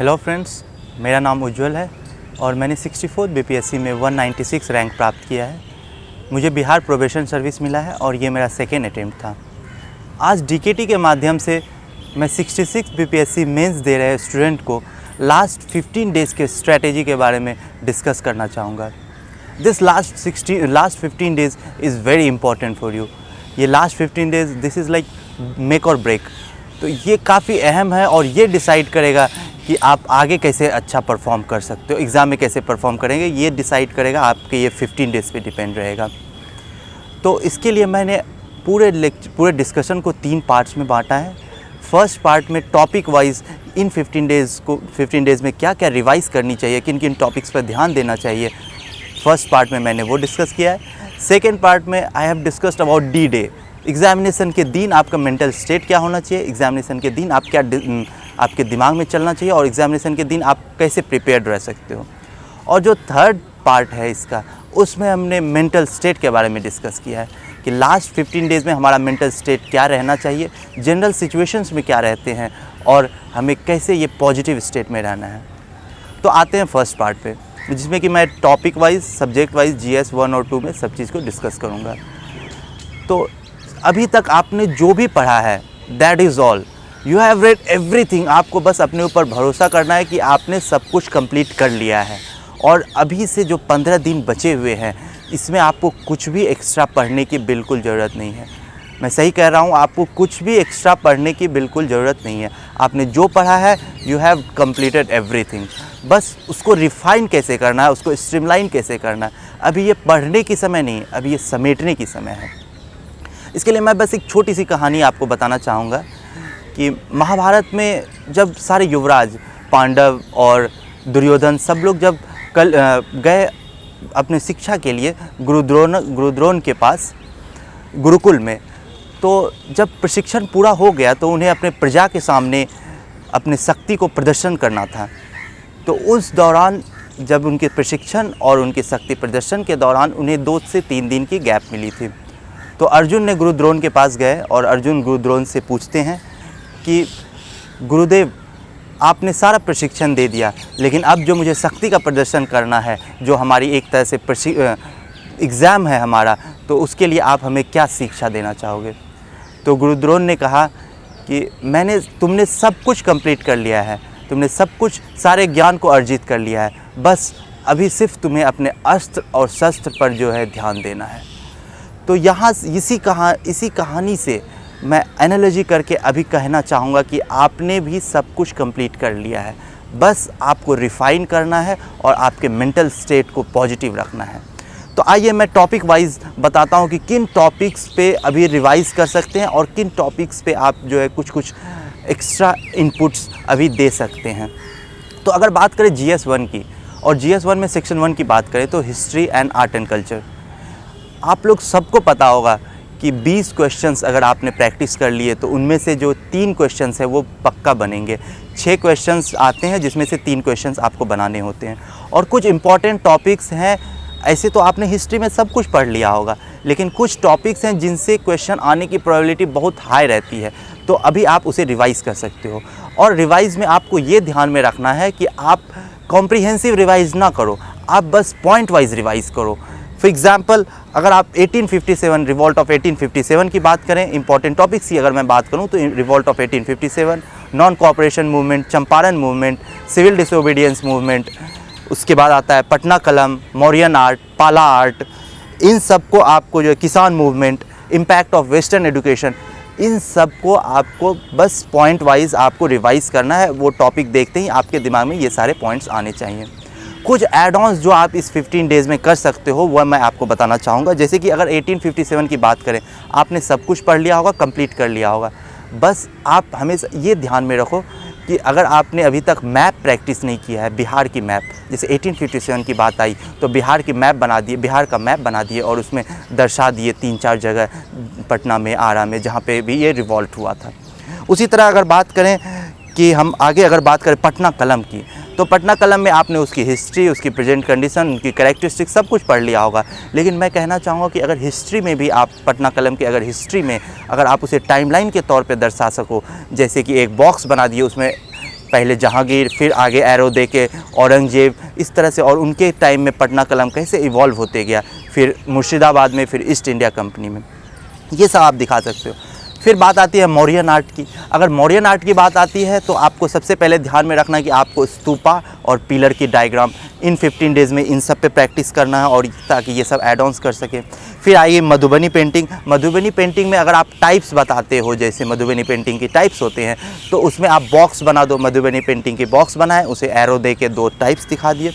Hello friends, मेरा नाम उज्ज्वल है और मैंने 64 बीपीएससी में 196 रैंक प्राप्त किया है। मुझे बिहार प्रोबेशन सर्विस मिला है और ये मेरा सेकेंड अटेम्प्ट था। आज डीकेटी के माध्यम से मैं 66 बीपीएससी मेंस दे रहे स्टूडेंट को लास्ट 15 डेज़ के स्ट्रैटेजी के बारे में डिस्कस करना चाहूँगा। This last 15 days is very important for you. ये last 15 days this is like make और ब्रेक। तो ये काफ़ी अहम है और ये डिसाइड करेगा कि आप आगे कैसे अच्छा परफॉर्म कर सकते हो, एग्ज़ाम में कैसे परफॉर्म करेंगे, ये डिसाइड करेगा। आपके ये 15 डेज़ पे डिपेंड रहेगा। तो इसके लिए मैंने पूरे डिस्कशन को 3 पार्ट्स में बांटा है। फर्स्ट पार्ट में टॉपिक वाइज इन 15 डेज़ में क्या क्या रिवाइज करनी चाहिए, किन किन टॉपिक्स पर ध्यान देना चाहिए, फर्स्ट पार्ट में मैंने वो डिस्कस किया है। सेकेंड पार्ट में I have discussed about D day. Examination के दिन आपका मेंटल स्टेट क्या होना चाहिए, एग्ज़ामिनेशन के दिन आप क्या आपके दिमाग में चलना चाहिए और एग्ज़ामिनेशन के दिन आप कैसे प्रिपेयर्ड रह सकते हो। और जो थर्ड पार्ट है इसका, उसमें हमने मेंटल स्टेट के बारे में डिस्कस किया है कि लास्ट 15 डेज़ में हमारा मेंटल स्टेट क्या रहना चाहिए, जनरल सिचुएशंस में क्या रहते हैं और हमें कैसे ये पॉजिटिव स्टेट में रहना है। तो आते हैं फर्स्ट पार्ट पे, जिसमें कि मैं topic wise, subject wise GS 1 और 2 में सब चीज़ को डिस्कस करूँगा। तो अभी तक आपने जो भी पढ़ा है, that is all, you have read everything. आपको बस अपने ऊपर भरोसा करना है कि आपने सब कुछ कंप्लीट कर लिया है। और अभी से जो 15 दिन बचे हुए हैं, इसमें आपको कुछ भी एक्स्ट्रा पढ़ने की बिल्कुल ज़रूरत नहीं है। मैं सही कह रहा हूँ, आपको कुछ भी एक्स्ट्रा पढ़ने की बिल्कुल ज़रूरत नहीं है। आपने जो पढ़ा है, यू हैव कंप्लीटेड एवरीथिंग। बस उसको रिफ़ाइन कैसे करना है, उसको स्ट्रीमलाइन कैसे करना है, अभी ये पढ़ने की समय नहीं, अभी ये समेटने की समय है। इसके लिए मैं बस एक छोटी सी कहानी आपको बताना चाहूँगा कि महाभारत में जब सारे युवराज, पांडव और दुर्योधन सब लोग जब गए अपने शिक्षा के लिए गुरुद्रोण के पास गुरुकुल में, तो जब प्रशिक्षण पूरा हो गया तो उन्हें अपने प्रजा के सामने अपने शक्ति को प्रदर्शन करना था। तो उस दौरान जब उनके प्रशिक्षण और उनके शक्ति प्रदर्शन के दौरान उन्हें 2 से 3 दिन की गैप मिली थी। तो अर्जुन ने गुरुद्रोण के पास गए और अर्जुन गुरुद्रोण से पूछते हैं कि गुरुदेव, आपने सारा प्रशिक्षण दे दिया, लेकिन अब जो मुझे शक्ति का प्रदर्शन करना है, जो हमारी एक तरह से एग्ज़ाम है हमारा, तो उसके लिए आप हमें क्या शिक्षा देना चाहोगे। तो गुरुद्रोण ने कहा कि तुमने सब कुछ कंप्लीट कर लिया है, तुमने सब कुछ, सारे ज्ञान को अर्जित कर लिया है, बस अभी सिर्फ तुम्हें अपने अस्त्र और शस्त्र पर जो है ध्यान देना है। तो यहाँ इसी कहानी से मैं एनालॉजी करके अभी कहना चाहूँगा कि आपने भी सब कुछ कंप्लीट कर लिया है, बस आपको रिफ़ाइन करना है और आपके मेंटल स्टेट को पॉजिटिव रखना है। तो आइए मैं टॉपिक वाइज बताता हूँ कि किन टॉपिक्स पे अभी रिवाइज़ कर सकते हैं और किन टॉपिक्स पे आप जो है कुछ एक्स्ट्रा इनपुट्स अभी दे सकते हैं। तो अगर बात करें GS 1 की, और GS 1 में सेक्शन 1 की बात करें तो history and art and culture, आप लोग सबको पता होगा कि 20 क्वेश्चंस अगर आपने प्रैक्टिस कर लिए तो उनमें से जो 3 क्वेश्चंस है वो पक्का बनेंगे। 6 क्वेश्चंस आते हैं जिसमें से 3 क्वेश्चंस आपको बनाने होते हैं। और कुछ इंपॉर्टेंट टॉपिक्स हैं, ऐसे तो आपने हिस्ट्री में सब कुछ पढ़ लिया होगा, लेकिन कुछ टॉपिक्स हैं जिनसे क्वेश्चन आने की प्रोबेबिलिटी बहुत हाई रहती है, तो अभी आप उसे रिवाइज़ कर सकते हो। और रिवाइज़ में आपको ये ध्यान में रखना है कि आप कॉम्प्रिहेंसिव रिवाइज़ ना करो, आप बस पॉइंट वाइज रिवाइज़ करो। फॉर एग्ज़ाम्पल, अगर आप 1857 रिवॉल्ट ऑफ 1857 की बात करें, इंपॉर्टेंट टॉपिक्स की अगर मैं बात करूं तो revolt of 1857, non cooperation movement, Champaran movement, civil disobedience movement, उसके बाद आता है पटना कलम, मौर्यन आर्ट, पाला आर्ट, इन सब को आपको जो है किसान movement, impact of western education, इन सब को आपको बस पॉइंट वाइज आपको रिवाइज़ करना है। वो टॉपिक देखते ही आपके दिमाग में ये सारे पॉइंट्स आने चाहिए। कुछ एड ऑन्स जो आप इस 15 डेज़ में कर सकते हो वह मैं आपको बताना चाहूँगा। जैसे कि अगर 1857 की बात करें, आपने सब कुछ पढ़ लिया होगा, कंप्लीट कर लिया होगा, बस आप हमेशा ये ध्यान में रखो कि अगर आपने अभी तक मैप प्रैक्टिस नहीं किया है, बिहार की मैप, जैसे 1857 की बात आई तो बिहार की मैप बना दिए, बिहार का मैप बना दिए और उसमें दर्शा दिए 3-4 जगह, पटना में, आरा में, जहाँ पे भी ये रिवॉल्ट हुआ था। उसी तरह अगर बात करें कि हम आगे अगर बात करें पटना कलम की, तो पटना कलम में आपने उसकी हिस्ट्री, उसकी प्रेजेंट कंडीशन, उनकी कैरेक्टरिस्टिक सब कुछ पढ़ लिया होगा। लेकिन मैं कहना चाहूँगा कि अगर हिस्ट्री में भी आप पटना कलम के अगर हिस्ट्री में अगर आप उसे टाइमलाइन के तौर पे दर्शा सको, जैसे कि एक बॉक्स बना दिए, उसमें पहले जहांगीर, फिर आगे एरो दे के औरंगजेब, इस तरह से, और उनके टाइम में पटना कलम कैसे इवॉल्व होते गया, फिर मुर्शिदाबाद में, फिर ईस्ट इंडिया कंपनी में, ये सब आप दिखा सकते हो। फिर बात आती है मौर्यन आर्ट की। अगर मौर्यन आर्ट की बात आती है तो आपको सबसे पहले ध्यान में रखना है कि आपको स्तूपा और पिलर की डायग्राम इन 15 डेज़ में इन सब पे प्रैक्टिस करना है, और ताकि ये सब एड ऑन्स कर सकें। फिर आइए मधुबनी पेंटिंग। मधुबनी पेंटिंग में अगर आप टाइप्स बताते हो, जैसे मधुबनी पेंटिंग की टाइप्स होते हैं, तो उसमें आप बॉक्स बना दो, मधुबनी पेंटिंग के बॉक्स बनाए, उसे एरो दे के 2 टाइप्स दिखा दिए।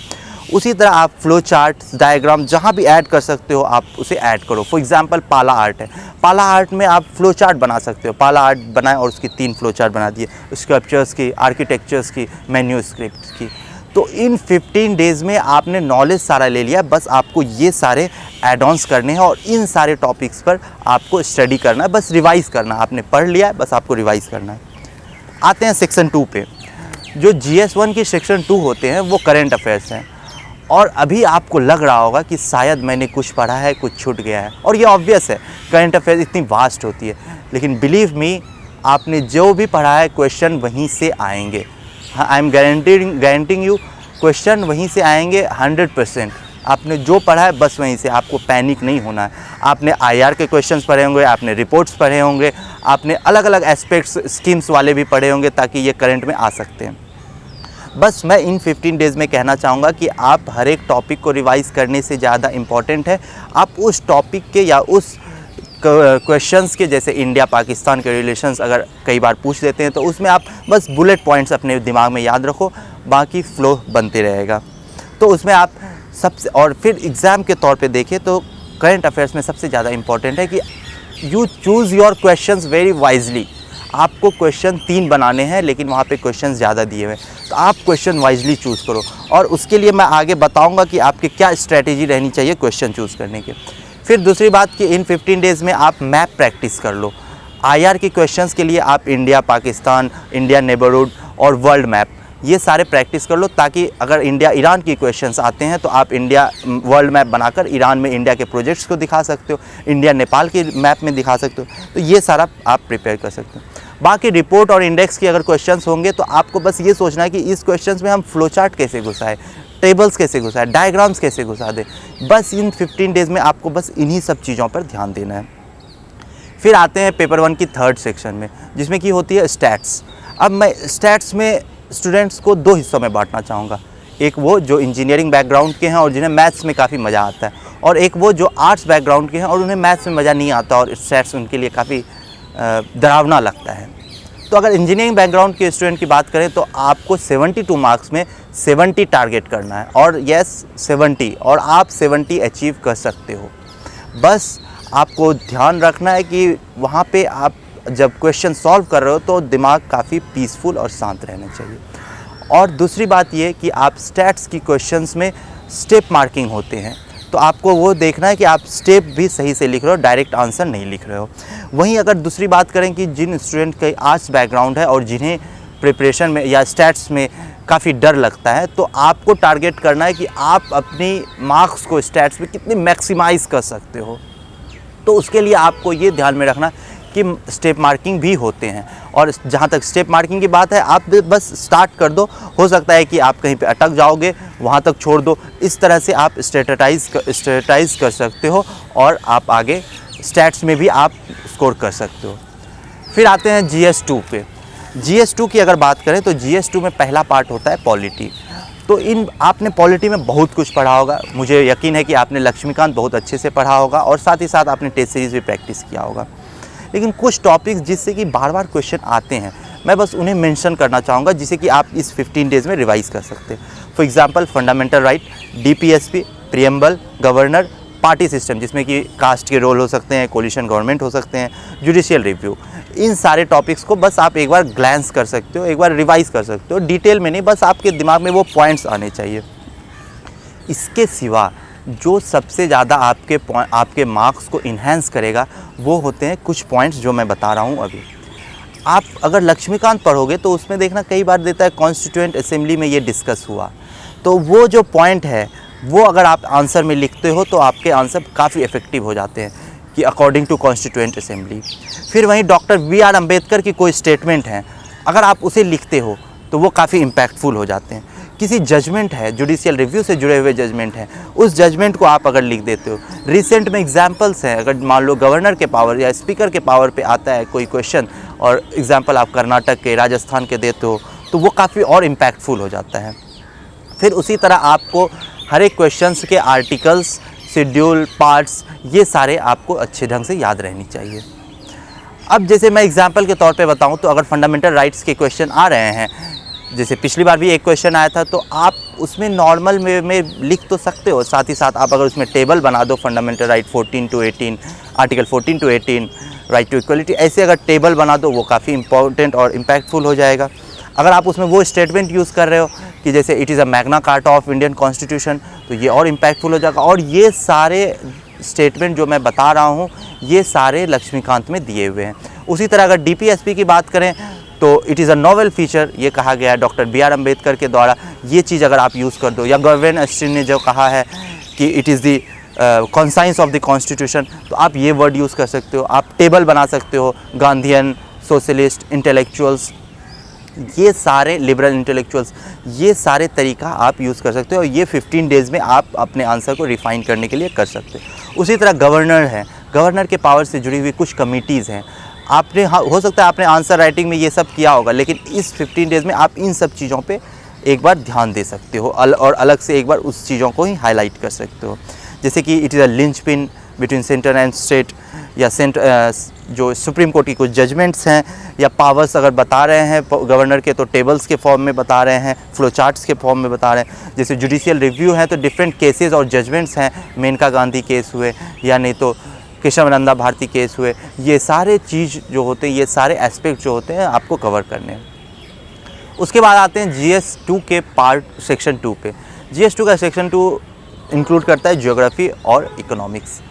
उसी तरह आप फ्लो चार्ट, डायग्राम जहाँ भी ऐड कर सकते हो आप उसे ऐड करो। फॉर एग्जांपल पाला आर्ट है, पाला आर्ट में आप फ्लो चार्ट बना सकते हो। पाला आर्ट बनाए और उसकी 3 फ्लो चार्ट बना दिए, स्कल्पचर्स की, आर्किटेक्चर्स की, मैन्यूस्क्रिप्ट की। तो इन 15 डेज़ में आपने नॉलेज सारा ले लिया, बस आपको ये सारे एड ऑन्स करने हैं और इन सारे टॉपिक्स पर आपको स्टडी करना है, बस रिवाइज़ करना है। आपने पढ़ लिया है, बस आपको रिवाइज़ करना है। आते हैं सेक्शन 2 पे। जो GS1 की सेक्शन 2 होते हैं वो करेंट अफेयर्स हैं, और अभी आपको लग रहा होगा कि शायद मैंने कुछ पढ़ा है, कुछ छूट गया है, और ये ऑब्वियस है, करंट अफेयर्स इतनी वास्ट होती है। लेकिन बिलीव मी, आपने जो भी पढ़ा है क्वेश्चन वहीं से आएंगे। I am guaranteeing you, question वहीं से आएंगे 100%। आपने जो पढ़ा है बस वहीं से, आपको पैनिक नहीं होना है। आपने IR के क्वेश्चंस पढ़े होंगे, आपने रिपोर्ट्स पढ़े होंगे, आपने अलग अलग एस्पेक्ट्स, स्कीम्स वाले भी पढ़े होंगे, ताकि ये करंट में आ सकते हैं। बस मैं इन 15 डेज़ में कहना चाहूँगा कि आप हर एक टॉपिक को रिवाइज़ करने से ज़्यादा इम्पॉर्टेंट है आप उस टॉपिक के या उस क्वेश्चंस के, जैसे इंडिया पाकिस्तान के रिलेशंस अगर कई बार पूछ देते हैं तो उसमें आप बस बुलेट पॉइंट्स अपने दिमाग में याद रखो, बाकी फ्लो बनते रहेगा। तो उसमें आप सबसे, और फिर एग्ज़ाम के तौर पे देखें तो करंट अफेयर्स में सबसे ज़्यादा इम्पॉर्टेंट है कि you choose your questions very wisely. आपको क्वेश्चन 3 बनाने हैं, लेकिन वहाँ पे क्वेश्चन ज़्यादा दिए हुए हैं, तो आप क्वेश्चन वाइजली चूज़ करो, और उसके लिए मैं आगे बताऊँगा कि आपकी क्या स्ट्रैटेजी रहनी चाहिए क्वेश्चन चूज़ करने के। फिर दूसरी बात कि इन 15 डेज़ में आप मैप प्रैक्टिस कर लो। IR के क्वेश्चंस के लिए आप इंडिया पाकिस्तान, इंडिया नेबरहुड और वर्ल्ड मैप, ये सारे प्रैक्टिस कर लो, ताकि अगर इंडिया ईरान की क्वेश्चंस आते हैं तो आप इंडिया वर्ल्ड मैप बनाकर ईरान में इंडिया के प्रोजेक्ट्स को दिखा सकते हो, इंडिया नेपाल के मैप में दिखा सकते हो। तो ये सारा आप प्रिपेयर कर सकते हो। बाकी रिपोर्ट और इंडेक्स की अगर क्वेश्चंस होंगे तो आपको बस ये सोचना है कि इस क्वेश्चंस में हम फ्लो चार्ट कैसे घुसाएं, टेबल्स कैसे घुसाएं, डायग्राम्स कैसे घुसा दें। बस इन 15 डेज़ में आपको बस इन्हीं सब चीज़ों पर ध्यान देना है। फिर आते हैं पेपर 1 की 3rd सेक्शन में, जिसमें की होती है स्टैट्स। अब मैं स्टैट्स में स्टूडेंट्स को 2 हिस्सों में बांटना चाहूँगा। एक वो जो इंजीनियरिंग बैकग्राउंड के हैं और जिन्हें मैथ्स में काफ़ी मज़ा आता है, और एक वो जो आर्ट्स बैकग्राउंड के हैं और उन्हें मैथ्स में मज़ा नहीं आता और स्टैट्स उनके लिए काफ़ी डरावना लगता है। तो अगर इंजीनियरिंग बैकग्राउंड के स्टूडेंट की बात करें तो आपको 72 मार्क्स में 70 टारगेट करना है, और यस 70, और आप 70 अचीव कर सकते हो। बस आपको ध्यान रखना है कि वहाँ पे आप जब क्वेश्चन सॉल्व कर रहे हो तो दिमाग काफ़ी पीसफुल और शांत रहना चाहिए। और दूसरी बात ये कि आप स्टैट्स की क्वेश्चंस में स्टेप मार्किंग होते हैं, तो आपको वो देखना है कि आप स्टेप भी सही से लिख रहे हो, डायरेक्ट आंसर नहीं लिख रहे हो। वहीं अगर दूसरी बात करें कि जिन स्टूडेंट का आर्ट्स बैकग्राउंड है और जिन्हें प्रिपरेशन में या स्टैट्स में काफ़ी डर लगता है, तो आपको टारगेट करना है कि आप अपनी मार्क्स को स्टैट्स में कितने मैक्सिमाइज़ कर सकते हो। तो उसके लिए आपको ये ध्यान में रखना कि स्टेप मार्किंग भी होते हैं, और जहाँ तक स्टेप मार्किंग की बात है आप बस स्टार्ट कर दो, हो सकता है कि आप कहीं पे अटक जाओगे, वहाँ तक छोड़ दो। इस तरह से आप स्ट्रेटटाइज कर सकते हो और आप आगे स्टैट्स में भी आप स्कोर कर सकते हो। फिर आते हैं GS2 पे। GS2 की अगर बात करें तो GS2 में पहला पार्ट होता है पॉलिटी। तो आपने पॉलिटी में बहुत कुछ पढ़ा होगा, मुझे यकीन है कि आपने लक्ष्मीकांत बहुत अच्छे से पढ़ा होगा और साथ ही साथ आपने टेस्ट सीरीज़ भी प्रैक्टिस किया होगा। लेकिन कुछ टॉपिक्स जिससे कि बार बार क्वेश्चन आते हैं, मैं बस उन्हें मेंशन करना चाहूँगा जिसे कि आप इस 15 डेज़ में रिवाइज़ कर सकते हैं। For example fundamental right, DPSP, preamble, governor, party system जिसमें कि कास्ट के रोल हो सकते हैं, कोलिशन गवर्नमेंट हो सकते हैं, जुडिशियल रिव्यू, इन सारे टॉपिक्स को बस आप एक बार ग्लैंस कर सकते हो, एक बार रिवाइज़ कर सकते हो, डिटेल में नहीं, बस आपके दिमाग में वो पॉइंट्स आने चाहिए। इसके सिवा जो सबसे ज़्यादा आपके मार्क्स को इन्हेंस करेगा वो होते हैं कुछ पॉइंट्स जो मैं बता रहा हूँ अभी। आप अगर लक्ष्मीकांत पढ़ोगे तो उसमें देखना कई बार देता है कॉन्स्टिट्यूएंट असेंबली में ये डिस्कस हुआ, तो वो जो पॉइंट है वो अगर आप आंसर में लिखते हो तो आपके आंसर काफ़ी इफेक्टिव हो जाते हैं कि अकॉर्डिंग टू कॉन्स्टिट्यूएंट असेंबली। फिर वहीं डॉक्टर BR अम्बेडकर की कोई स्टेटमेंट है, अगर आप उसे लिखते हो तो वो काफ़ी इम्पैक्टफुल हो जाते हैं। किसी जजमेंट है, जुडिशियल रिव्यू से जुड़े हुए जजमेंट हैं, उस जजमेंट को आप अगर लिख देते हो। रिसेंट में एग्जाम्पल्स हैं, अगर मान लो गवर्नर के पावर या स्पीकर के पावर पे आता है कोई क्वेश्चन और एग्जाम्पल आप कर्नाटक के, राजस्थान के देते हो, तो वो काफ़ी और इम्पैक्टफुल हो जाता है। फिर उसी तरह आपको हर एक क्वेश्चंस के आर्टिकल्स, शेड्यूल, पार्ट्स, ये सारे आपको अच्छे ढंग से याद रहनी चाहिए। अब जैसे मैं एग्जाम्पल के तौर पे बताऊं तो अगर फंडामेंटल राइट्स के क्वेश्चन आ रहे हैं, जैसे पिछली बार भी एक क्वेश्चन आया था, तो आप उसमें नॉर्मल में लिख तो सकते हो, साथ ही साथ आप अगर उसमें टेबल बना दो, fundamental right 14 to 18, article 14 to 18, right to equality, ऐसे अगर टेबल बना दो वो काफ़ी इंपॉर्टेंट और इम्पैक्टफुल हो जाएगा। अगर आप उसमें वो स्टेटमेंट यूज़ कर रहे हो कि जैसे it is a Magna carta of Indian constitution, तो ये और इम्पैक्टफुल हो जाएगा। और ये सारे स्टेटमेंट जो मैं बता रहा हूँ ये सारे लक्ष्मीकांत में दिए हुए हैं। उसी तरह अगर डीपीएसपी की बात करें तो it is a novel feature, ये कहा गया है डॉक्टर बी आर अम्बेडकर के द्वारा, ये चीज़ अगर आप यूज़ कर दो, या गवर्नर अस्टिन ने जो कहा है कि it is the conscience of the constitution, तो आप ये वर्ड यूज़ कर सकते हो। आप टेबल बना सकते हो, गांधीयन, सोशलिस्ट, इंटेलेक्चुअल्स, ये सारे लिबरल इंटेलेक्चुअल्स, ये सारे तरीका आप यूज़ कर सकते हो और ये 15 डेज़ में आप अपने आंसर को रिफ़ाइन करने के लिए कर सकते हो। उसी तरह गवर्नर है, गवर्नर के पावर से जुड़ी हुई कुछ कमिटीज़ हैं, आपने हो सकता है आपने आंसर राइटिंग में ये सब किया होगा, लेकिन इस 15 डेज़ में आप इन सब चीज़ों पे एक बार ध्यान दे सकते हो और अलग से एक बार उस चीज़ों को ही हाईलाइट कर सकते हो। जैसे कि it is a linchpin between centre and state, या जो सुप्रीम कोर्ट की कुछ जजमेंट्स हैं या पावर्स अगर बता रहे हैं गवर्नर के, तो टेबल्स के फॉर्म में बता रहे हैं, फ्लो चार्ट्स के फॉर्म में बता रहे हैं। जैसे जुडिशियल रिव्यू है तो डिफरेंट केसेस और जजमेंट्स हैं, मेनका गांधी केस हुए या नहीं तो केशवानंदा भारती केस हुए, ये सारे चीज़ जो होते हैं, ये सारे एस्पेक्ट जो होते हैं आपको कवर करने हैं। उसके बाद आते हैं GS2 के पार्ट सेक्शन 2 पे। GS2 का सेक्शन 2 इंक्लूड करता है ज्योग्राफी और इकोनॉमिक्स,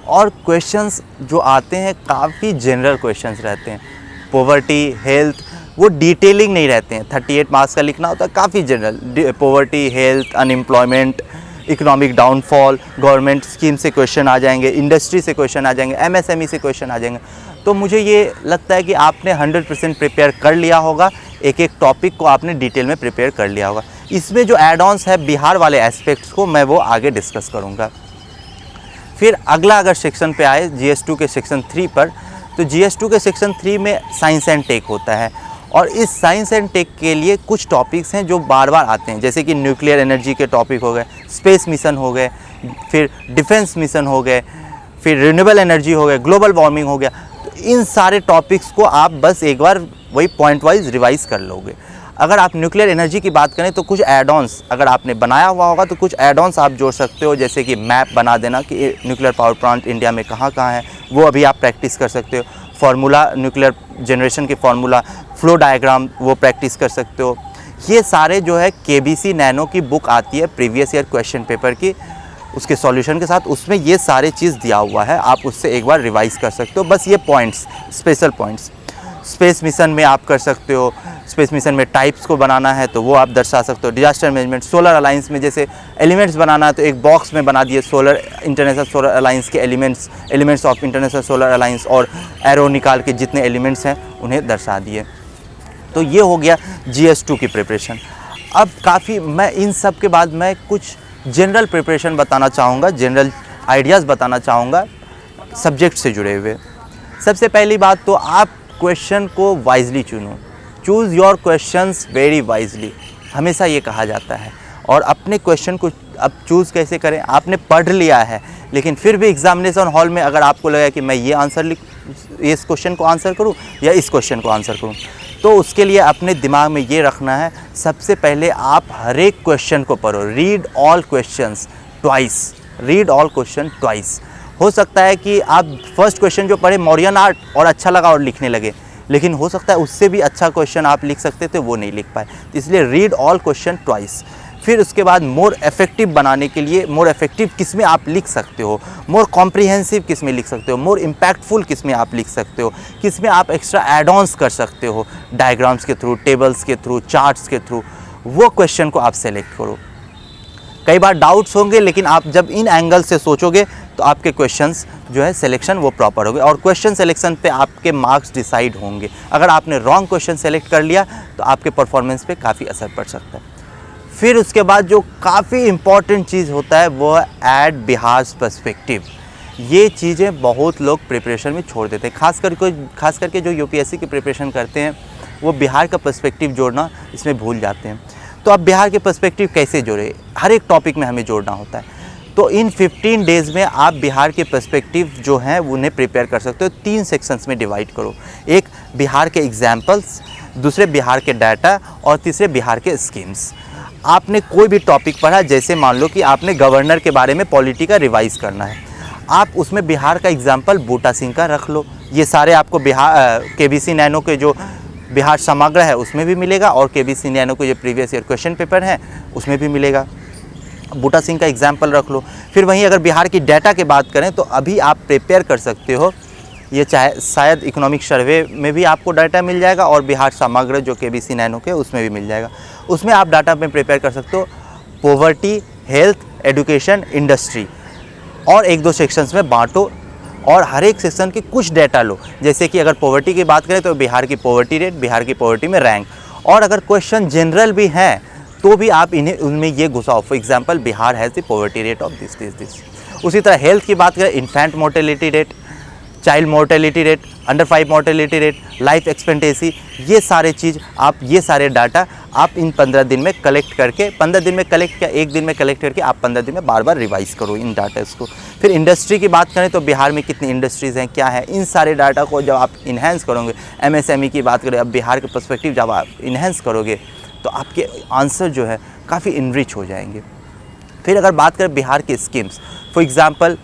और क्वेश्चंस जो आते हैं काफ़ी जनरल क्वेश्चंस रहते हैं। पॉवर्टी, हेल्थ, वो डिटेलिंग नहीं रहते हैं। 38 मार्क्स का लिखना होता है, काफ़ी general. Poverty, health, unemployment, economic downfall, government scheme से क्वेश्चन आ जाएंगे, इंडस्ट्री से क्वेश्चन आ जाएंगे, MSME से क्वेश्चन आ जाएंगे। तो मुझे ये लगता है कि आपने 100% प्रिपेयर कर लिया होगा, एक एक टॉपिक को आपने डिटेल में प्रिपेयर कर लिया होगा। इसमें जो एड ऑन्स है बिहार वाले एस्पेक्ट्स को मैं वो आगे डिस्कस करूँगा। फिर अगला अगर सेक्शन पे आए GS2 के सेक्शन 3 पर, तो GS2 के सेक्शन 3 में साइंस एंड टेक होता है, और इस साइंस एंड टेक के लिए कुछ टॉपिक्स हैं जो बार बार आते हैं, जैसे कि न्यूक्लियर एनर्जी के टॉपिक हो गए, स्पेस मिशन हो गए, फिर डिफेंस मिशन हो गए, फिर रिन्यूएबल एनर्जी हो गए, ग्लोबल वार्मिंग हो गया। तो इन सारे टॉपिक्स को आप बस एक बार वही पॉइंट वाइज रिवाइज कर लोगे। अगर आप न्यूक्लियर एनर्जी की बात करें तो कुछ एड ऑन्स अगर आपने बनाया हुआ होगा तो कुछ एड ऑन्स आप जोड़ सकते हो, जैसे कि मैप बना देना कि न्यूक्लियर पावर प्लांट इंडिया में कहाँ कहाँ है, वो अभी आप प्रैक्टिस कर सकते हो। फार्मूला, न्यूक्लियर जनरेशन के फार्मूला, फ्लो डायग्राम, वो प्रैक्टिस कर सकते हो। ये सारे जो है KBC नैनो की बुक आती है प्रीवियस ईयर क्वेश्चन पेपर की, उसके सॉल्यूशन के साथ, उसमें ये सारे चीज़ दिया हुआ है, आप उससे एक बार रिवाइज कर सकते हो। बस ये points, special points. Space mission में आप कर सकते हो, स्पेस मिशन में टाइप्स को बनाना है तो वो आप दर्शा सकते हो। डिजास्टर मैनेजमेंट, सोलर अलायंस में जैसे एलिमेंट्स बनाना है तो एक बॉक्स में बना दिए इंटरनेशनल सोलर अलायंस के elements of international solar alliance, और एरो निकाल के जितने एलिमेंट्स हैं उन्हें दर्शा दिए। तो ये हो गया GS2 की प्रिपरेशन। अब काफ़ी मैं इन सब के बाद मैं कुछ जनरल प्रिपरेशन बताना चाहूँगा, जनरल आइडियाज़ बताना चाहूँगा सब्जेक्ट से जुड़े हुए। सबसे पहली बात तो आप क्वेश्चन को वाइजली चुनो, choose your questions very wisely, हमेशा ये कहा जाता है। और अपने क्वेश्चन को अब चूज़ कैसे करें, आपने पढ़ लिया है लेकिन फिर भी एग्जामिनेशन हॉल में अगर आपको लगा कि मैं ये इस क्वेश्चन को आंसर करूं या इस क्वेश्चन को आंसर करूं, तो उसके लिए अपने दिमाग में ये रखना है, सबसे पहले आप हर एक क्वेश्चन को पढ़ो। Read all questions twice, read all question twice. हो सकता है कि आप फर्स्ट क्वेश्चन जो पढ़े मौर्यन आर्ट और अच्छा लगा और लिखने लगे, लेकिन हो सकता है उससे भी अच्छा क्वेश्चन आप लिख सकते थे, वो नहीं लिख पाए। इसलिए रीड ऑल क्वेश्चन ट्वाइस। फिर उसके बाद मोर इफेक्टिव बनाने के लिए, मोर इफेक्टिव किस में आप लिख सकते हो, मोर कॉम्प्रिहेंसिव किस में लिख सकते हो, मोर इम्पैक्टफुल किस में आप लिख सकते हो, किस में आप एक्स्ट्रा एड ऑन्स कर सकते हो, डायग्राम्स के थ्रू, टेबल्स के थ्रू, चार्ट्स के थ्रू, वो क्वेश्चन को आप सेलेक्ट करो। कई बार डाउट्स होंगे लेकिन आप जब इन एंगल से सोचोगे तो तो आपके क्वेश्चंस जो है सिलेक्शन वो प्रॉपर होंगे और क्वेश्चन सिलेक्शन पे आपके मार्क्स डिसाइड होंगे। अगर आपने रॉन्ग क्वेश्चन सेलेक्ट कर लिया तो आपके परफॉर्मेंस पे काफ़ी असर पड़ सकता है। फिर उसके बाद जो काफ़ी इम्पॉर्टेंट चीज़ होता है वो है ऐड बिहार पर्सपेक्टिव। ये चीज़ें बहुत लोग प्रिपरेशन में छोड़ देते हैं, खास करके जो यूपीएससी की प्रिपरेशन करते हैं वो बिहार का पर्सपेक्टिव जोड़ना इसमें भूल जाते हैं। तो अब बिहार के पर्सपेक्टिव कैसे जोड़े, हर एक टॉपिक में हमें जोड़ना होता है। तो इन 15 डेज़ में आप बिहार के पर्सपेक्टिव जो हैं उन्हें प्रिपेयर कर सकते हो। 3 सेक्शंस में डिवाइड करो, एक बिहार के एग्जाम्पल्स, दूसरे बिहार के डाटा और तीसरे बिहार के स्कीम्स। आपने कोई भी टॉपिक पढ़ा, जैसे मान लो कि आपने गवर्नर के बारे में पॉलिटी का रिवाइज़ करना है, आप उसमें बिहार का एग्जाम्पल बूटा सिंह का रख लो। ये सारे आपको बिहार केबीसी नैनो के जो बिहार समग्र है उसमें भी मिलेगा और केबीसी नैनो के जो प्रीवियस ईयर क्वेश्चन पेपर हैं उसमें भी मिलेगा। बूटा सिंह का एग्जाम्पल रख लो। फिर वहीं अगर बिहार की डाटा की बात करें तो अभी आप प्रिपेयर कर सकते हो, ये चाहे शायद इकोनॉमिक सर्वे में भी आपको डाटा मिल जाएगा और बिहार समग्र जो केबीसी नैनो के उसमें भी मिल जाएगा। उसमें आप डाटा में प्रिपेयर कर सकते हो पॉवर्टी, हेल्थ, एजुकेशन, इंडस्ट्री और 1-2 सेक्शंस में बांटो और हर एक सेक्शन के कुछ डाटा लो। जैसे कि अगर पॉवर्टी की बात करें तो बिहार की पॉवर्टी रेट, बिहार की पॉवर्टी में रैंक, और अगर क्वेश्चन जनरल भी हैं तो भी आप इन्हें उनमें ये घुसाओ। For example Bihar has the poverty rate of this. उसी तरह हेल्थ की बात करें, infant mortality rate, child mortality rate, under 5 mortality rate, life expectancy, ये सारे चीज़ आप, ये सारे डाटा आप इन 15 दिन में कलेक्ट करके, 15 दिन में कलेक्ट क्या, एक दिन में कलेक्ट करके आप 15 दिन में बार बार रिवाइज़ करो इन डाटा को। फिर इंडस्ट्री की बात करें तो बिहार में कितनी इंडस्ट्रीज़ हैं, क्या है, इन सारे डाटा को जब आप इन्हेंस करोगे, एमएसएमई की बात करें, अब बिहार के पर्सपेक्टिव जब आप इन्हेंस करोगे तो आपके आंसर जो है काफ़ी इनरिच हो जाएंगे। फिर अगर बात करें बिहार के स्कीम्स, फॉर एग्ज़ाम्पल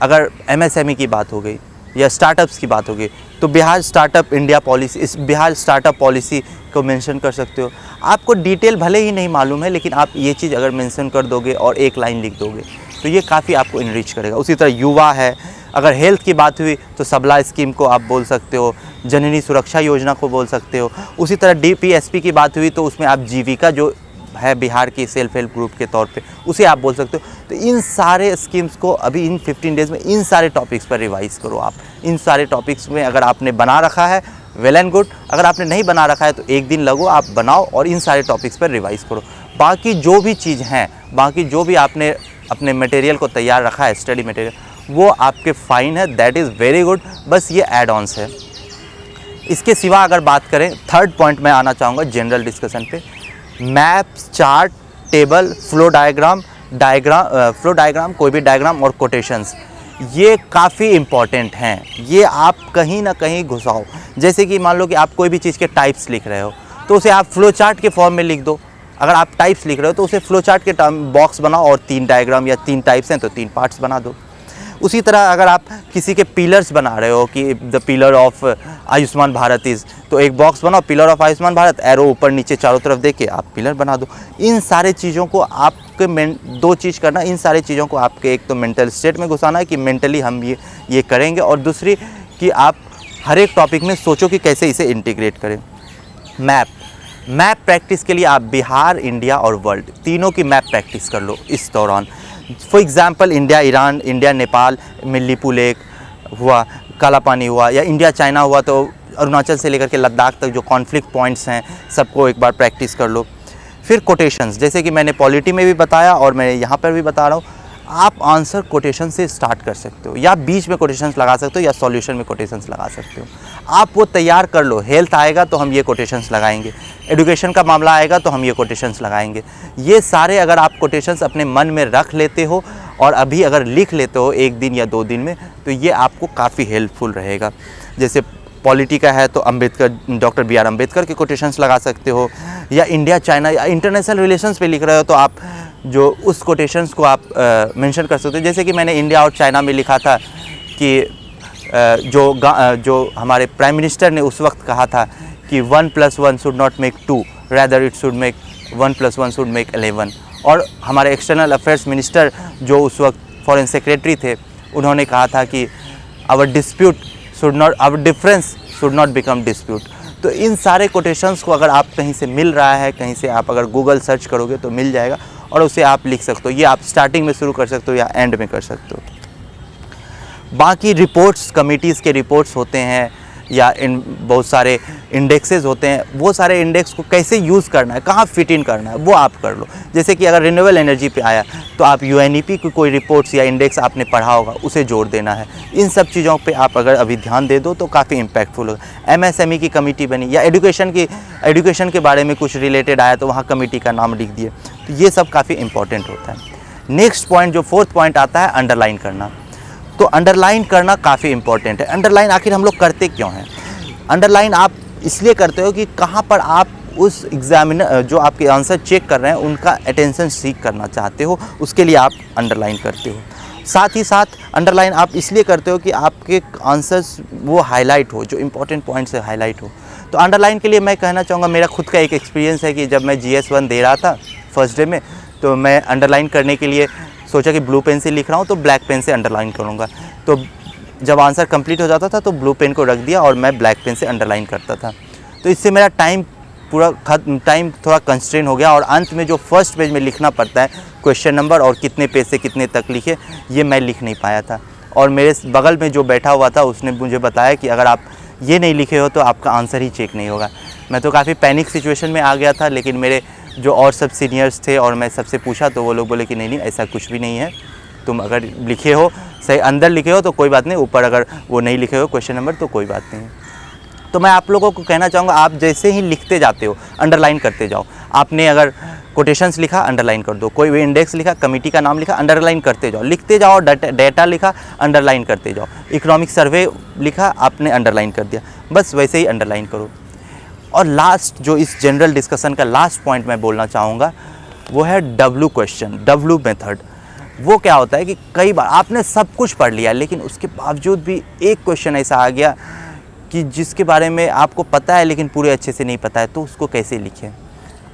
अगर एमएसएमई की बात हो गई या स्टार्टअप्स की बात हो गई तो बिहार स्टार्टअप इंडिया पॉलिसी, इस बिहार स्टार्टअप पॉलिसी को मेंशन कर सकते हो। आपको डिटेल भले ही नहीं मालूम है लेकिन आप ये चीज़ अगर मेंशन कर दोगे और एक लाइन लिख दोगे तो ये काफ़ी आपको इनरिच करेगा। उसी तरह युवा है, अगर हेल्थ की बात हुई तो सबला स्कीम को आप बोल सकते हो, जननी सुरक्षा योजना को बोल सकते हो। उसी तरह डीपीएसपी की बात हुई तो उसमें आप जीविका जो है बिहार की सेल्फ हेल्प ग्रुप के तौर पे उसे आप बोल सकते हो। तो इन सारे स्कीम्स को अभी इन 15 डेज़ में इन सारे टॉपिक्स पर रिवाइज़ करो। आप इन सारे टॉपिक्स में अगर आपने बना रखा है वेल एंड गुड, अगर आपने नहीं बना रखा है तो एक दिन लगो, आप बनाओ और इन सारे टॉपिक्स पर रिवाइज़ करो। बाकी जो भी चीज़ हैं, बाकी जो भी आपने अपने मटेरियल को तैयार रखा है, स्टडी मटेरियल, वो आपके फाइन है, दैट इज़ वेरी गुड। बस ये एड ऑन्स है। इसके सिवा अगर बात करें, थर्ड पॉइंट में आना चाहूँगा जनरल डिस्कशन पे, maps, chart, table, flow diagram, flow diagram, कोई भी डायग्राम और कोटेशंस, ये काफ़ी इम्पॉर्टेंट हैं। ये आप कहीं ना कहीं घुसाओ। जैसे कि मान लो कि आप कोई भी चीज़ के टाइप्स लिख रहे हो तो उसे आप फ्लो चार्ट के फॉर्म में लिख दो। अगर आप टाइप्स लिख रहे हो तो उसे फ्लो चार्ट के बॉक्स बनाओ और 3 डायग्राम या 3 टाइप्स हैं तो 3 पार्ट्स बना दो। उसी तरह अगर आप किसी के पिलर्स बना रहे हो कि the pillar of Ayushman Bharat is, तो एक बॉक्स बनाओ pillar of Ayushman Bharat, arrow ऊपर नीचे चारों तरफ दे के आप पिलर बना दो। इन सारे चीज़ों को आपके 2 चीज़ करना, इन सारे चीज़ों को आपके एक तो मेंटल स्टेट में घुसाना है कि मेंटली हम ये करेंगे, और दूसरी कि आप हर एक टॉपिक में सोचो कि कैसे इसे इंटीग्रेट करें। मैप प्रैक्टिस के लिए आप बिहार, इंडिया और वर्ल्ड तीनों की मैप प्रैक्टिस कर लो इस दौरान। For example India Iran, India Nepal में लिपू लेक हुआ, काला पानी हुआ, या इंडिया चाइना हुआ तो अरुणाचल से लेकर के लद्दाख तक जो कॉन्फ्लिक्ट पॉइंट्स हैं सबको एक बार प्रैक्टिस कर लो। फिर कोटेशंस, जैसे कि मैंने पॉलिटी में भी बताया और मैं यहाँ पर भी बता रहा हूँ, आप आंसर कोटेशन से स्टार्ट कर सकते हो या बीच में कोटेशंस लगा सकते हो या सॉल्यूशन में कोटेशंस लगा सकते हो। आप वो तैयार कर लो। हेल्थ आएगा तो हम ये कोटेशंस लगाएंगे, एजुकेशन का मामला आएगा तो हम ये कोटेशंस लगाएंगे। ये सारे अगर आप कोटेशंस अपने मन में रख लेते हो और अभी अगर लिख लेते हो 1 दिन या 2 दिन में, तो ये आपको काफ़ी हेल्पफुल रहेगा। जैसे पॉलिटी का है तो डॉक्टर बी आर अम्बेडकर के कोटेशंस लगा सकते हो, या इंडिया चाइना या इंटरनेशनल रिलेशंस पे लिख रहे हो तो आप जो उस कोटेशंस को आप मेंशन कर सकते हो। जैसे कि मैंने इंडिया और चाइना में लिखा था कि जो हमारे प्राइम मिनिस्टर ने उस वक्त कहा था कि 1 + 1 should not make 2, rather it should make 1 + 1 should make 11। और हमारे एक्सटर्नल अफेयर्स मिनिस्टर जो उस वक्त फॉरेन सेक्रेटरी थे, उन्होंने कहा था कि our difference should not become dispute. तो इन सारे कोटेशंस को अगर आप कहीं से मिल रहा है, कहीं से आप अगर गूगल सर्च करोगे तो मिल जाएगा और उसे आप लिख सकते हो। ये आप स्टार्टिंग में शुरू कर सकते हो या एंड में कर सकते हो। बाकी रिपोर्ट्स, कमिटीज़ के रिपोर्ट्स होते हैं या इन बहुत सारे इंडेक्सेस होते हैं, वो सारे इंडेक्स को कैसे यूज़ करना है, कहाँ फिट इन करना है, वो आप कर लो। जैसे कि अगर रिन्यूएबल एनर्जी पे आया तो आप यूएनईपी की कोई रिपोर्ट्स या इंडेक्स आपने पढ़ा होगा, उसे जोड़ देना है। इन सब चीज़ों पे आप अगर अभी ध्यान दे दो तो काफ़ी इम्पैक्टफुल होगा। एमएसएमई की कमेटी बनी या एजुकेशन के बारे में कुछ रिलेटेड आया तो वहाँ कमेटी का नाम लिख दिए, तो ये सब काफ़ी इंपॉर्टेंट होता है। नेक्स्ट पॉइंट, जो फोर्थ पॉइंट आता है, अंडरलाइन करना। तो अंडरलाइन करना काफ़ी इंपॉर्टेंट है। अंडरलाइन आखिर हम लोग करते क्यों हैं? अंडरलाइन आप इसलिए करते हो कि कहाँ पर आप उस एग्जामिनर जो आपके आंसर चेक कर रहे हैं उनका अटेंशन सीक करना चाहते हो, उसके लिए आप अंडरलाइन करते हो। साथ ही साथ अंडरलाइन आप इसलिए करते हो कि आपके आंसर्स वो हाईलाइट हो, जो इंपॉर्टेंट पॉइंट्स है हाईलाइट हो। तो अंडरलाइन के लिए मैं कहना चाहूँगा, मेरा खुद का एक एक्सपीरियंस है कि जब मैं GS1 दे रहा था फर्स्ट डे में, तो मैं अंडरलाइन करने के लिए सोचा कि ब्लू पेन से लिख रहा हूँ तो ब्लैक पेन से अंडरलाइन करूँगा। तो जब आंसर कंप्लीट हो जाता था तो ब्लू पेन को रख दिया और मैं ब्लैक पेन से अंडरलाइन करता था। तो इससे मेरा टाइम थोड़ा कंस्ट्रेन हो गया और अंत में जो फर्स्ट पेज में लिखना पड़ता है, क्वेश्चन नंबर और कितने पेज से कितने तक लिखे, ये मैं लिख नहीं पाया था। और मेरे बगल में जो बैठा हुआ था उसने मुझे बताया कि अगर आप ये नहीं लिखे हो तो आपका आंसर ही चेक नहीं होगा। मैं तो काफ़ी पैनिक सिचुएशन में आ गया था, लेकिन मेरे जो और सब सीनियर्स थे और मैं सबसे पूछा तो वो लोग बोले कि नहीं ऐसा कुछ भी नहीं है, तुम अगर लिखे हो सही अंदर लिखे हो तो कोई बात नहीं, ऊपर अगर वो नहीं लिखे हो क्वेश्चन नंबर तो कोई बात नहीं। तो मैं आप लोगों को कहना चाहूँगा, आप जैसे ही लिखते जाते हो अंडरलाइन करते जाओ। आपने अगर कोटेशंस लिखा अंडरलाइन कर दो, कोई भी इंडेक्स लिखा, कमिटी का नाम लिखा, अंडरलाइन करते जाओ, लिखते जाओ। डेटा लिखा, अंडरलाइन करते जाओ। इकोनॉमिक सर्वे लिखा, आपने अंडरलाइन कर दिया, बस वैसे ही अंडरलाइन करो। और लास्ट, जो इस जनरल डिस्कशन का लास्ट पॉइंट मैं बोलना चाहूँगा, वो है W क्वेश्चन, W मेथड। वो क्या होता है कि कई बार आपने सब कुछ पढ़ लिया लेकिन उसके बावजूद भी एक क्वेश्चन ऐसा आ गया कि जिसके बारे में आपको पता है लेकिन पूरे अच्छे से नहीं पता है, तो उसको कैसे लिखें।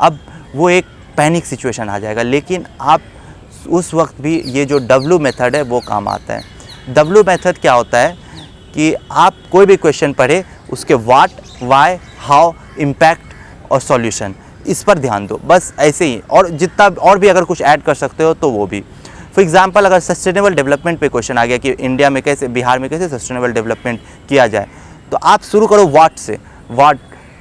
अब वो एक पैनिक सिचुएशन आ जाएगा, लेकिन आप उस वक्त भी ये जो W मेथड है वो काम आता है। W मेथड क्या होता है कि आप कोई भी क्वेश्चन पढ़े, उसके व्हाट, वाई, हाउ, इम्पैक्ट और सॉल्यूशन, इस पर ध्यान दो, बस ऐसे ही। और जितना और भी अगर कुछ ऐड कर सकते हो तो वो भी। फॉर एग्जांपल, अगर सस्टेनेबल डेवलपमेंट पे क्वेश्चन आ गया कि इंडिया में कैसे, बिहार में कैसे सस्टेनेबल डेवलपमेंट किया जाए, तो आप शुरू करो व्हाट से। व्हाट,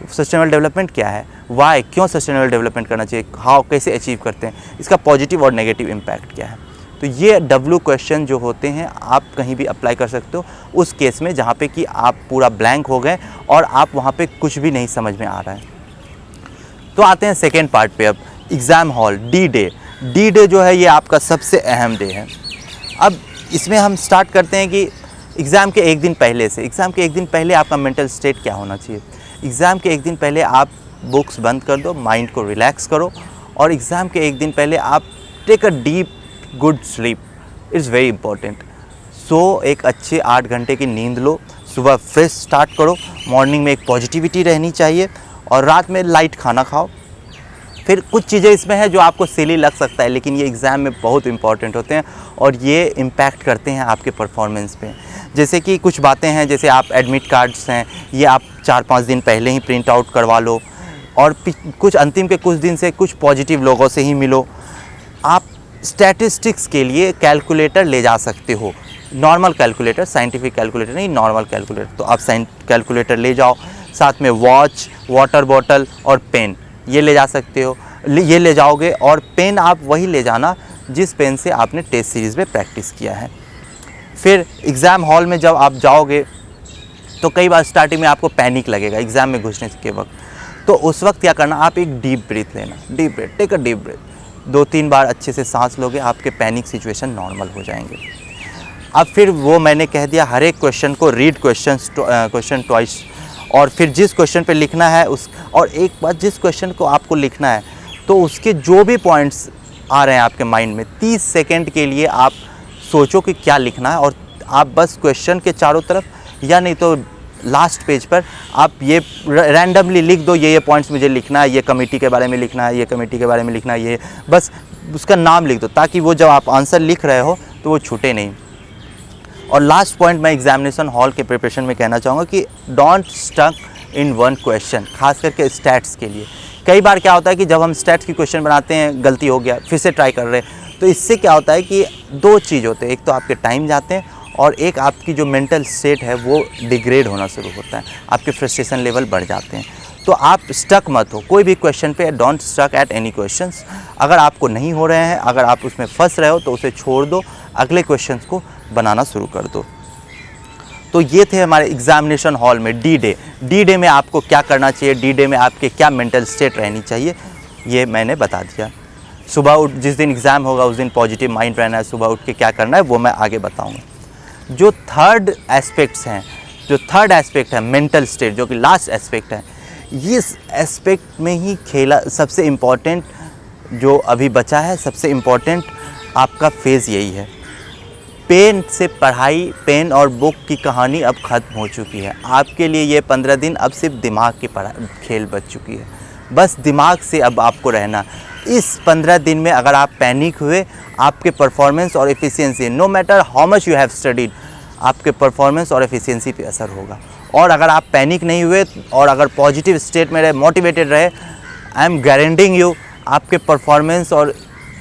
सस्टेनेबल डेवलपमेंट क्या है, वाई, क्यों सस्टेनेबल डेवलपमेंट करना चाहिए, हाउ, कैसे अचीव करते हैं, इसका पॉजिटिव और नेगेटिव इम्पैक्ट क्या है। तो ये W क्वेश्चन जो होते हैं आप कहीं भी अप्लाई कर सकते हो, उस केस में जहाँ पे कि आप पूरा ब्लैंक हो गए और आप वहाँ पे कुछ भी नहीं समझ में आ रहा है। तो आते हैं सेकेंड पार्ट पे। अब एग्ज़ाम हॉल, D डे जो है ये आपका सबसे अहम डे है। अब इसमें हम स्टार्ट करते हैं कि एग्ज़ाम के एक दिन पहले से, एग्ज़ाम के एक दिन पहले आपका मेंटल स्टेट क्या होना चाहिए। एग्ज़ाम के एक दिन पहले आप बुक्स बंद कर दो, माइंड को रिलैक्स करो, और एग्ज़ाम के एक दिन पहले आप take a deep good sleep, it's very important. So एक अच्छे 8 घंटे की नींद लो, सुबह फ्रेश स्टार्ट करो, मॉर्निंग में एक पॉजिटिविटी रहनी चाहिए, और रात में लाइट खाना खाओ। फिर कुछ चीज़ें इसमें हैं जो आपको सिली लग सकता है, लेकिन ये एग्ज़ाम में बहुत इंपॉर्टेंट होते हैं और ये इम्पैक्ट करते हैं आपके परफॉर्मेंस पे। जैसे कि कुछ बातें हैं, जैसे आप एडमिट कार्ड्स हैं, ये आप 4-5 दिन पहले ही प्रिंट आउट करवा लो, और कुछ अंतिम के कुछ दिन से कुछ पॉजिटिव लोगों से ही मिलो। आप स्टैटिस्टिक्स के लिए कैलकुलेटर ले जा सकते हो, नॉर्मल कैलकुलेटर, साइंटिफिक कैलकुलेटर नहीं, नॉर्मल कैलकुलेटर। तो आप कैलकुलेटर ले जाओ, साथ में वॉच, वाटर बॉटल और पेन ये ले जा सकते हो, ये ले जाओगे। और पेन आप वही ले जाना जिस पेन से आपने टेस्ट सीरीज़ में प्रैक्टिस किया है। फिर एग्ज़ाम हॉल में जब आप जाओगे तो कई बार स्टार्टिंग में आपको पैनिक लगेगा एग्ज़ाम में घुसने के वक्त, तो उस वक्त क्या करना, आप एक डीप ब्रीथ लेना, deep breath, take a deep breath, 2-3 बार अच्छे से सांस लोगे, आपके पैनिक सिचुएशन नॉर्मल हो जाएंगे। अब फिर वो मैंने कह दिया, हर एक क्वेश्चन को रीड क्वेश्चन ट्वाइस, और फिर जिस क्वेश्चन पे लिखना है उस, और एक बार जिस क्वेश्चन को आपको लिखना है तो उसके जो भी पॉइंट्स आ रहे हैं आपके माइंड में, 30 सेकंड के लिए आप सोचो कि क्या लिखना है, और आप बस क्वेश्चन के चारों तरफ या नहीं तो लास्ट पेज पर आप ये रैंडमली लिख दो, ये पॉइंट्स मुझे लिखना है, ये कमेटी के बारे में लिखना है, ये कमेटी के बारे में लिखना है, ये बस उसका नाम लिख दो, ताकि वो जब आप आंसर लिख रहे हो तो वो छूटे नहीं। और लास्ट पॉइंट मैं एग्जामिनेशन हॉल के प्रिपरेशन में कहना चाहूँगा कि don't stuck in one question, खास करके स्टैट्स के लिए। कई बार क्या होता है कि जब हम स्टैट्स की क्वेश्चन बनाते हैं, गलती हो गया, फिर से ट्राई कर रहे हैं, तो इससे क्या होता है कि 2 चीज़ होते हैं, एक तो आपके टाइम जाते हैं और एक आपकी जो मेंटल स्टेट है वो डिग्रेड होना शुरू होता है, आपके फ्रस्ट्रेशन लेवल बढ़ जाते हैं। तो आप स्टक मत हो कोई भी क्वेश्चन पे, don't stuck at any questions. अगर आपको नहीं हो रहे हैं, अगर आप उसमें फंस रहे हो तो उसे छोड़ दो, अगले क्वेश्चंस को बनाना शुरू कर दो। तो ये थे हमारे एग्जामिनेशन हॉल में डी डे। डी डे में आपको क्या करना चाहिए, डी डे में आपके क्या मेंटल स्टेट रहनी चाहिए, ये मैंने बता दिया। सुबह उठ, जिस दिन एग्ज़ाम होगा उस दिन पॉजिटिव माइंड रहना है, सुबह उठ के क्या करना है वो मैं आगे बताऊँगा। जो थर्ड एस्पेक्ट है मेंटल स्टेट, जो कि लास्ट एस्पेक्ट है, इस एस्पेक्ट में ही खेला सबसे इम्पॉर्टेंट जो अभी बचा है, सबसे इम्पॉर्टेंट आपका फेज़ यही है। पेन से पढ़ाई, पेन और बुक की कहानी अब ख़त्म हो चुकी है। आपके लिए ये 15 दिन अब सिर्फ दिमाग की खेल बच चुकी है। बस दिमाग से अब आपको रहना। इस 15 दिन में अगर आप पैनिक हुए, आपके परफॉर्मेंस और efficiency, no matter how much you have studied, आपके परफॉर्मेंस और एफिशिएंसी पे असर होगा। और अगर आप पैनिक नहीं हुए और अगर पॉजिटिव स्टेट में रहे, मोटिवेटेड रहे, आई एम गारंटिंग यू आपके परफॉर्मेंस और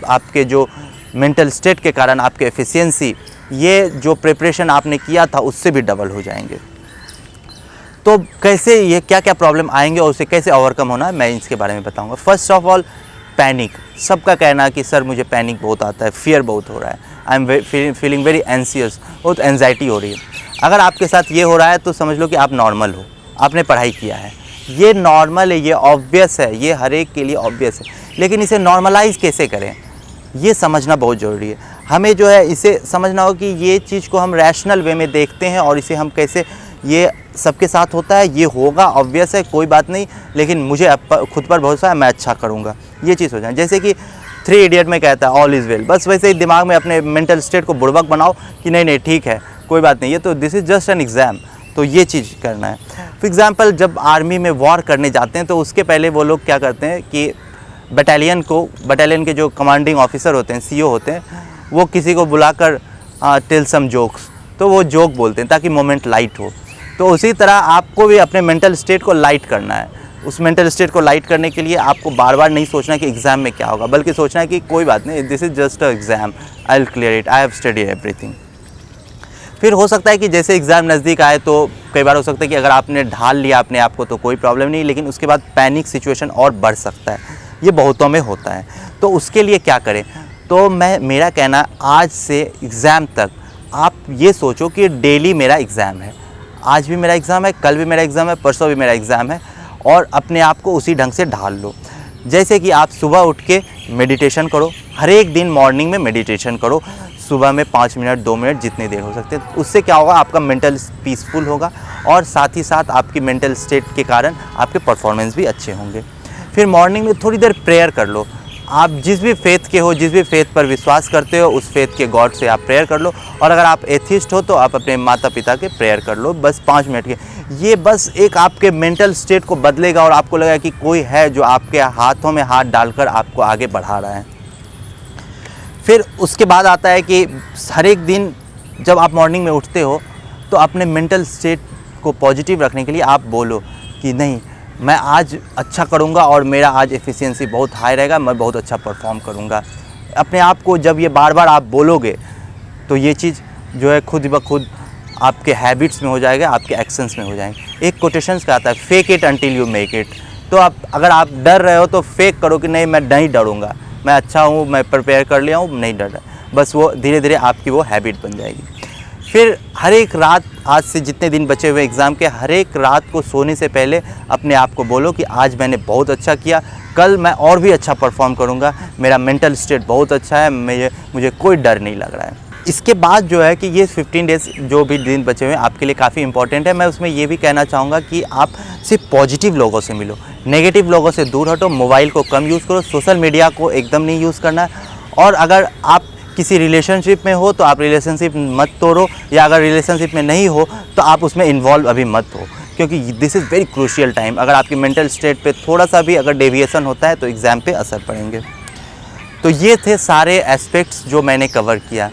आपके जो मेंटल स्टेट के कारण आपके एफिशिएंसी, ये जो प्रिपरेशन आपने किया था उससे भी डबल हो जाएंगे। तो कैसे ये क्या क्या प्रॉब्लम आएंगे और उसे कैसे ओवरकम होना है, मैं इसके बारे में बताऊंगा। First of all panic. सबका कहना है कि सर मुझे पैनिक बहुत आता है, फियर बहुत हो रहा है, आई एम फीलिंग वेरी एंसियस, बहुत एंजाइटी हो रही है। अगर आपके साथ ये हो रहा है तो समझ लो कि आप नॉर्मल हो, आपने पढ़ाई किया है, ये नॉर्मल है, ये ऑब्वियस है, ये हर एक के लिए ऑब्वियस है। लेकिन इसे नॉर्मलाइज कैसे करें, ये समझना बहुत ज़रूरी है। हमें जो है इसे समझना हो कि ये चीज़ को हम रैशनल वे में देखते हैं और इसे हम कैसे, ये सबके साथ होता है, ये होगा, ऑब्वियस है, कोई बात नहीं, लेकिन मुझे खुद पर भरोसा है, मैं अच्छा करूँगा, ये चीज़ हो जाए। जैसे कि 3 इडियट में कहता है ऑल इज़ वेल, बस वैसे ही दिमाग में अपने मेंटल स्टेट को बुड़बक बनाओ कि नहीं ठीक है, कोई बात नहीं, ये तो this is just an exam. तो ये चीज़ करना है। फॉर एग्ज़ाम्पल जब आर्मी में वॉर करने जाते हैं तो उसके पहले वो लोग क्या करते हैं कि बटालियन के जो कमांडिंग ऑफिसर होते हैं, सीओ होते हैं, वो किसी को बुलाकर टेल सम जोक्स, तो वो जोक बोलते हैं ताकि मोमेंट लाइट हो। तो उसी तरह आपको भी अपने मेंटल स्टेट को लाइट करना है। उस मेंटल स्टेट को लाइट करने के लिए आपको बार बार नहीं सोचना कि एग्ज़ाम में क्या होगा, बल्कि सोचना है कि कोई बात नहीं, this is just a exam, I will clear it, I have studied everything. फिर हो सकता है कि जैसे एग्ज़ाम नज़दीक आए तो कई बार हो सकता है कि अगर आपने ढाल लिया अपने आप को तो कोई प्रॉब्लम नहीं, लेकिन उसके बाद पैनिक सिचुएशन और बढ़ सकता है, ये बहुतों में होता है। तो उसके लिए क्या करें, तो मेरा कहना आज से एग्ज़ाम तक आप ये सोचो कि डेली मेरा एग्ज़ाम है, आज भी मेरा एग्ज़ाम है, कल भी मेरा एग्ज़ाम है, परसों भी मेरा एग्ज़ाम है, और अपने आप को उसी ढंग से ढाल लो। जैसे कि आप सुबह उठ के मेडिटेशन करो, हर एक दिन मॉर्निंग में मेडिटेशन करो, सुबह में 5 मिनट 2 मिनट जितनी देर हो सकते हैं। उससे क्या होगा, आपका मेंटल पीसफुल होगा और साथ ही साथ आपकी मेंटल स्टेट के कारण आपके परफॉर्मेंस भी अच्छे होंगे। फिर मॉर्निंग में थोड़ी देर प्रेयर कर लो। आप जिस भी फेथ के हो, जिस भी फेथ पर विश्वास करते हो, उस फेथ के गॉड से आप प्रेयर कर लो। और अगर आप एथिस्ट हो तो आप अपने माता पिता के प्रेयर कर लो, बस 5 मिनट के। ये बस एक आपके मेंटल स्टेट को बदलेगा और आपको लगेगा कि कोई है जो आपके हाथों में हाथ डालकर आपको आगे बढ़ा रहा है। फिर उसके बाद आता है कि हर एक दिन जब आप मॉर्निंग में उठते हो तो अपने मेंटल स्टेट को पॉजिटिव रखने के लिए आप बोलो कि नहीं, मैं आज अच्छा करूँगा और मेरा आज एफिशिएंसी बहुत हाई रहेगा, मैं बहुत अच्छा परफॉर्म करूँगा। अपने आप को जब ये बार बार आप बोलोगे तो ये चीज़ जो है खुद ब खुद आपके हैबिट्स में हो जाएगा, आपके एक्शंस में हो जाएंगे। एक कोटेशंस का आता है, fake it until you make it. तो अगर आप डर रहे हो तो फेक करो कि नहीं मैं नहीं डरूँगा, मैं अच्छा हूँ, मैं प्रिपेयर कर लिया हूँ, नहीं डर रहा। बस वो धीरे धीरे आपकी वो हैबिट बन जाएगी। फिर हर एक रात, आज से जितने दिन बचे हुए एग्ज़ाम के, हर एक रात को सोने से पहले अपने आप को बोलो कि आज मैंने बहुत अच्छा किया, कल मैं और भी अच्छा परफॉर्म करूँगा, मेरा मेंटल स्टेट बहुत अच्छा है, मुझे कोई डर नहीं लग रहा है। इसके बाद जो है कि ये 15 डेज़ जो भी दिन बचे हुए हैं आपके लिए काफ़ी इंपॉर्टेंट है। मैं उसमें ये भी कहना चाहूँगा कि आप सिर्फ पॉजिटिव लोगों से मिलो, नेगेटिव लोगों से दूर हटो, मोबाइल को कम यूज़ करो, सोशल मीडिया को एकदम नहीं यूज़ करना है। और अगर आप किसी रिलेशनशिप में हो तो आप रिलेशनशिप मत तोड़ो, या अगर रिलेशनशिप में नहीं हो तो आप उसमें इन्वॉल्व अभी मत हो, क्योंकि this is very crucial time. अगर आपकी मेंटल स्टेट पे थोड़ा सा भी अगर डेविएशन होता है तो एग्ज़ाम पे असर पड़ेंगे। तो ये थे सारे एस्पेक्ट्स जो मैंने कवर किया।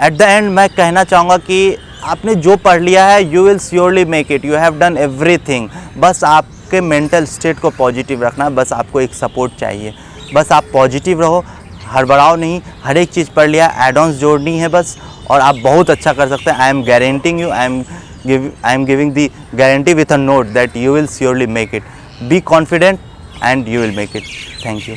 एट द एंड मैं कहना चाहूँगा कि आपने जो पढ़ लिया है you will surely make it, you have done everything. बस आपके मेंटल स्टेट को पॉजिटिव रखना है, बस आपको एक सपोर्ट चाहिए। बस आप पॉजिटिव रहो, हड़बड़ाओ नहीं, हर एक चीज़ पढ़ लिया, एड ऑन्स जोड़नी है बस और आप बहुत अच्छा कर सकते हैं। I am guaranteeing you, I am giving the guarantee with a note that you will surely make it. Be confident and you will make it. Thank you.